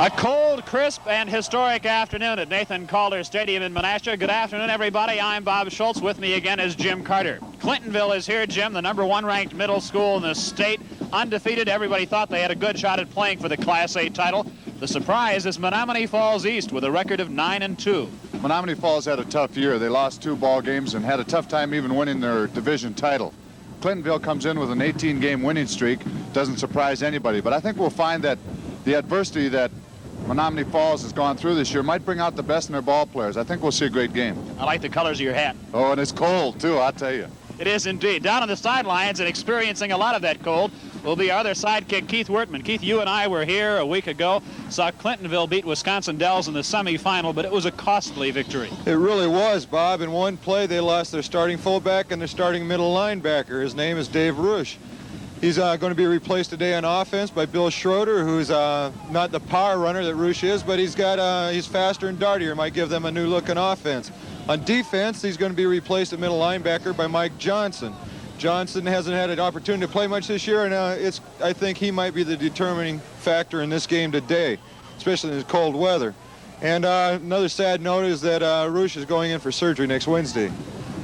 A cold, crisp, and historic afternoon at Nathan Calder Stadium in Menasha. Good afternoon, everybody. I'm Bob Schultz. With me again is Jim Carter. Clintonville is here, Jim, the #1 ranked middle school in the state. Undefeated. Everybody thought they had a good shot at playing for the Class A title. The surprise is Menomonee Falls East with a record of 9-2. Menomonee Falls had a tough year. They lost 2 ball games and had a tough time even winning their division title. Clintonville comes in with an 18-game winning streak. Doesn't surprise anybody, but I think we'll find that the adversity that Menomonee Falls has gone through this year might bring out the best in their ball players. I think we'll see a great game. I like the colors of your hat. Oh, and it's cold, too, I'll tell you. It is indeed. Down on the sidelines and experiencing a lot of that cold will be our other sidekick, Keith Wertman. Keith, you and I were here a week ago, saw Clintonville beat Wisconsin Dells in the semifinal, but it was a costly victory. It really was, Bob. In one play, they lost their starting fullback and their starting middle linebacker. His name is Dave Rush. He's going to be replaced today on offense by Bill Schroeder, who's not the power runner that Rush is, but he's faster and dartier. Might give them a new look in offense. On defense, he's going to be replaced at middle linebacker by Mike Johnson. Johnson hasn't had an opportunity to play much this year, and I think he might be the determining factor in this game today, especially in the cold weather. And another sad note is that Rush is going in for surgery next Wednesday.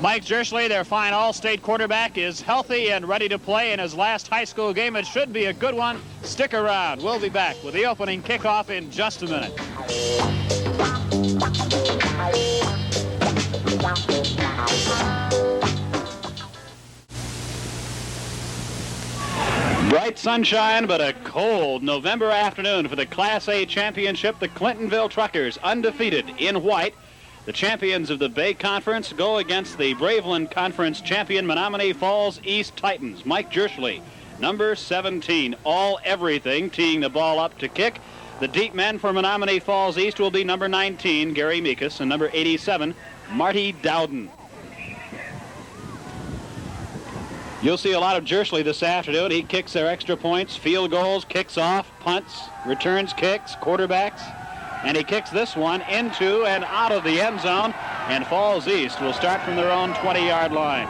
Mike Jerschley, their fine all-state quarterback, is healthy and ready to play in his last high school game. It should be a good one. Stick around. We'll be back with the opening kickoff in just a minute. Bright sunshine, but a cold November afternoon for the Class A championship. The Clintonville Truckers, undefeated in white. The champions of the Bay Conference go against the Braveland Conference champion Menomonee Falls East Titans. Mike Jerschley, number 17, all everything, teeing the ball up to kick. The deep men for Menomonee Falls East will be number 19, Gary Meekus, and number 87, Marty Dowden. You'll see a lot of Jerschley this afternoon. He kicks their extra points, field goals, kicks off, punts, returns kicks, quarterbacks. And he kicks this one into and out of the end zone, and Falls East will start from their own 20-yard line.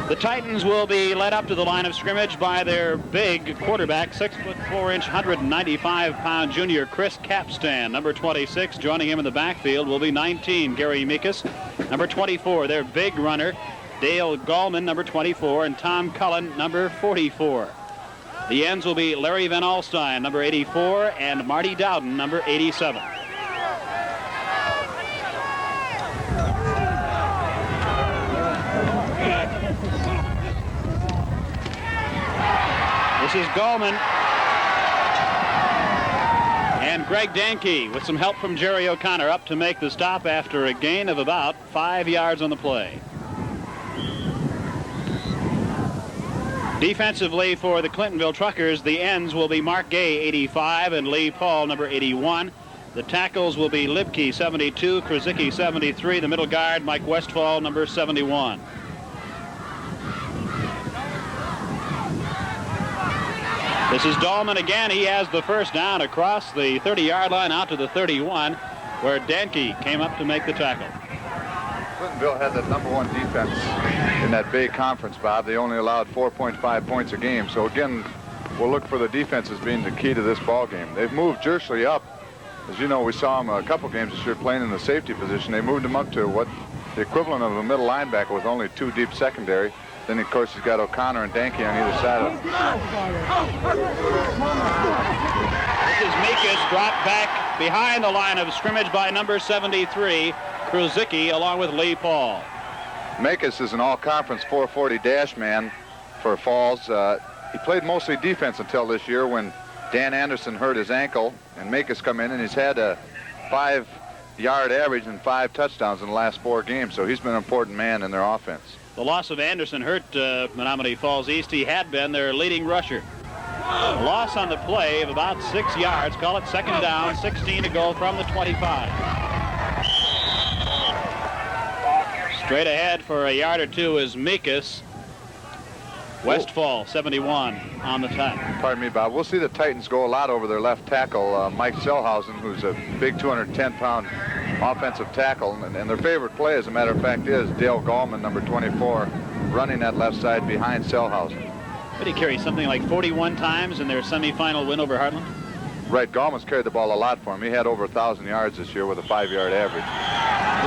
The Titans will be led up to the line of scrimmage by their big quarterback, 6'4", 195-pound junior Chris Capstan. Number 26, joining him in the backfield will be 19, Gary Meekus. Number 24, their big runner, Dale Gallman, number 24, and Tom Cullen, number 44. The ends will be Larry Van Alstyne, number 84, and Marty Dowden, number 87. This is Gallman. And Greg Danke, with some help from Jerry O'Connor, up to make the stop after a gain of about 5 yards on the play. Defensively for the Clintonville Truckers, the ends will be Mark Gay, 85, and Lee Paul, number 81. The tackles will be Libke, 72, Krasicki, 73. The middle guard, Mike Westfall, number 71. This is Dahlman again. He has the first down across the 30-yard line out to the 31, where Danke came up to make the tackle. Clintonville had the #1 defense in that Bay Conference, Bob. They only allowed 4.5 points a game. So again, we'll look for the defense as being the key to this ball game. They've moved Jerschley up. As you know, we saw him a couple games this year playing in the safety position. They moved him up to what the equivalent of a middle linebacker with only 2 deep secondary. Then, of course, he's got O'Connor and Danke on either side of him. This is Meekus, dropped back behind the line of scrimmage by number 73, Krasicki, along with Lee Paul. Meekus is an all-conference 440 dash man for Falls. He played mostly defense until this year when Dan Anderson hurt his ankle, and Meekus come in, and he's had a 5-yard average and 5 touchdowns in the last 4 games, so he's been an important man in their offense. The loss of Anderson hurt Menomonee Falls East. He had been their leading rusher. A loss on the play of about 6 yards. Call it second down, 16 to go from the 25. Straight ahead for a yard or two is Meekus. Westfall, 71 on the time. Pardon me, Bob. We'll see the Titans go a lot over their left tackle, Mike Selhausen, who's a big 210-pound offensive tackle. And their favorite play, as a matter of fact, is Dale Gallman, number 24, running that left side behind Selhausen. But he carried something like 41 times in their semifinal win over Heartland. Right, Gallman's carried the ball a lot for him. He had over 1,000 yards this year with a 5-yard average.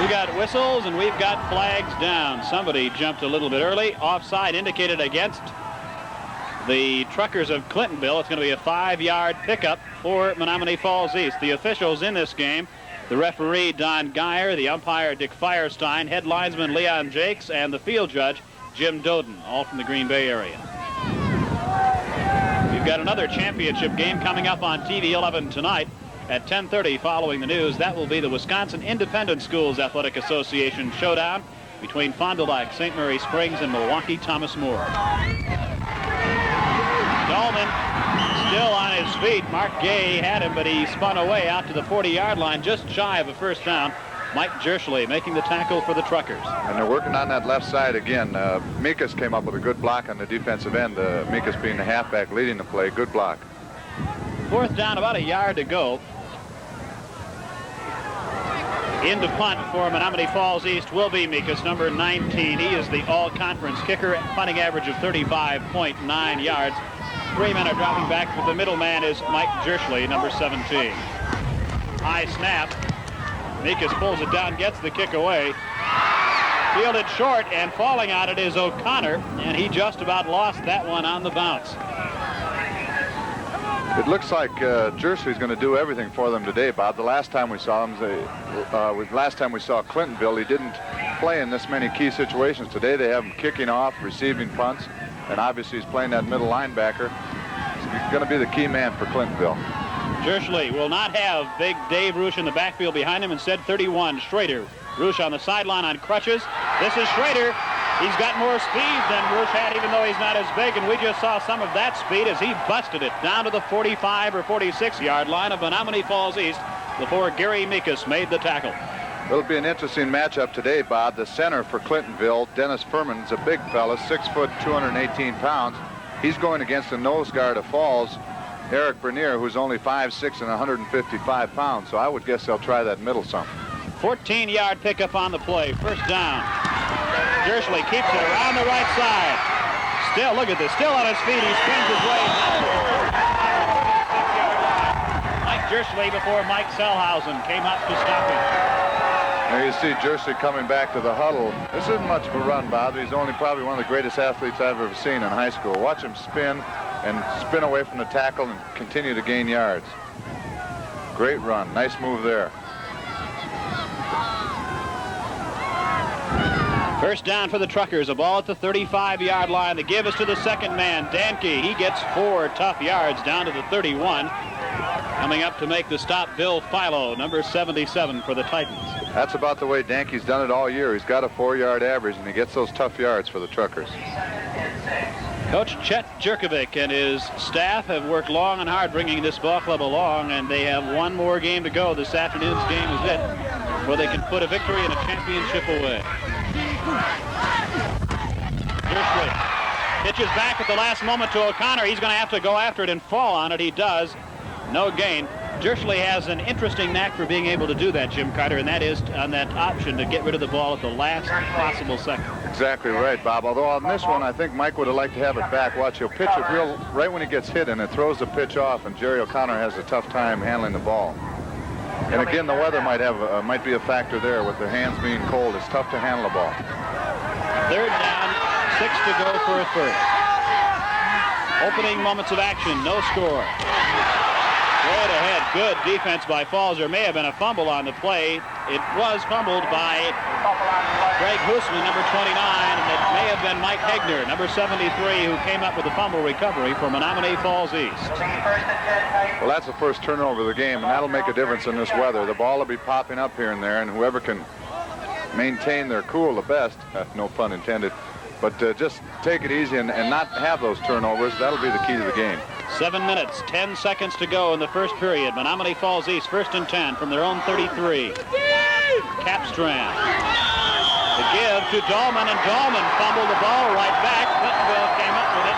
We got whistles and we've got flags down. Somebody jumped a little bit early. Offside indicated against the Truckers of Clintonville. It's going to be a 5-yard pickup for Menomonee Falls East. The officials in this game, the referee Don Geyer, the umpire Dick Firestein, head linesman Leon Jakes, and the field judge Jim Doden, all from the Green Bay area. We've got another championship game coming up on TV 11 tonight at 10:30 following the news. That will be the Wisconsin Independent Schools Athletic Association showdown between Fond du Lac, St. Mary Springs, and Milwaukee Thomas More. Dahlman still on his feet. Mark Gay had him, but he spun away out to the 40-yard line, just shy of a first down. Mike Jerschley making the tackle for the Truckers. And they're working on that left side again. Mikas came up with a good block on the defensive end. Mikas being the halfback leading the play. Good block. Fourth down, about a yard to go. Into punt for Menomonee Falls East will be Mikas, number 19. He is the all-conference kicker, punting average of 35.9 yards. 3 men are dropping back, but the middle man is Mike Jerschley, number 17. High snap. Mikas pulls it down, gets the kick away. Fielded short, and falling on it is O'Connor, and he just about lost that one on the bounce. It looks like Jerschley's going to do everything for them today, Bob. The last time we saw him, last time we saw Clintonville, he didn't play in this many key situations. Today they have him kicking off, receiving punts, and obviously he's playing that middle linebacker. He's going to be the key man for Clintonville. Jerschley will not have big Dave Roosh in the backfield behind him. Instead, 31, Schrader. Roosh on the sideline on crutches. This is Schrader. He's got more speed than Roosh had, even though he's not as big, and we just saw some of that speed as he busted it down to the 45 or 46-yard line of Menomonee Falls East before Gary Mikas made the tackle. It'll be an interesting matchup today, Bob. The center for Clintonville, Dennis Furman's a big fella, 6 foot, 218 pounds. He's going against the nose guard of Falls, Eric Bernier, who's only 5'6" and 155 pounds, so I would guess they'll try that middle some. 14-yard pickup on the play. First down. Jerschley keeps it around the right side. Still, look at this, still on his feet. He spins his way. Mike Jerschley before Mike Selhausen came up to stop him. There you see Jerschley coming back to the huddle. This isn't much of a run, Bob. He's only probably one of the greatest athletes I've ever seen in high school. Watch him spin and spin away from the tackle and continue to gain yards. Great run. Nice move there. First down for the Truckers. A ball at the 35-yard line. The give is to the second man, Danke. He gets 4 tough yards down to the 31. Coming up to make the stop, Bill Philo, number 77 for the Titans. That's about the way Danke's done it all year. He's got a 4-yard average, and he gets those tough yards for the Truckers. Coach Chet Jerkovic and his staff have worked long and hard bringing this ball club along, and they have one more game to go. This afternoon's game is it, where they can put a victory and a championship away. Jerschley pitches back at the last moment to O'Connor. He's going to have to go after it and fall on it. He does. No gain. Jerschley has an interesting knack for being able to do that, Jim Carter, and that is on that option to get rid of the ball at the last possible second. Exactly right, Bob. Although on this one, I think Mike would have liked to have it back. Watch, he'll pitch it right when he gets hit, and it throws the pitch off, and Jerry O'Connor has a tough time handling the ball. And again, the weather might be a factor there with their hands being cold. It's tough to handle the ball. Third down, 6 to go for a first. Opening moments of action, no score. Right ahead, good defense by Falls. There may have been a fumble on the play. It was fumbled by Greg Hoosman, number 29, and it may have been Mike Hegner, number 73, who came up with the fumble recovery for Menomonee Falls East. Well, that's the first turnover of the game, and that'll make a difference in this weather. The ball will be popping up here and there, and whoever can maintain their cool the best, no pun intended, but just take it easy and not have those turnovers. That'll be the key to the game. 7 minutes, 10 seconds to go in the first period. Menomonee Falls East, 1st and 10 from their own 33. Capstrand. The give to Dahlman, and Dahlman fumbled the ball right back. Clintonville came up with it.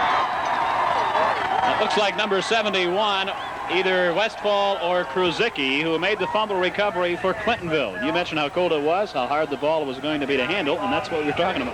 It looks like number 71, either Westfall or Kruzicki, who made the fumble recovery for Clintonville. You mentioned how cold it was, how hard the ball was going to be to handle, and that's what we were talking about.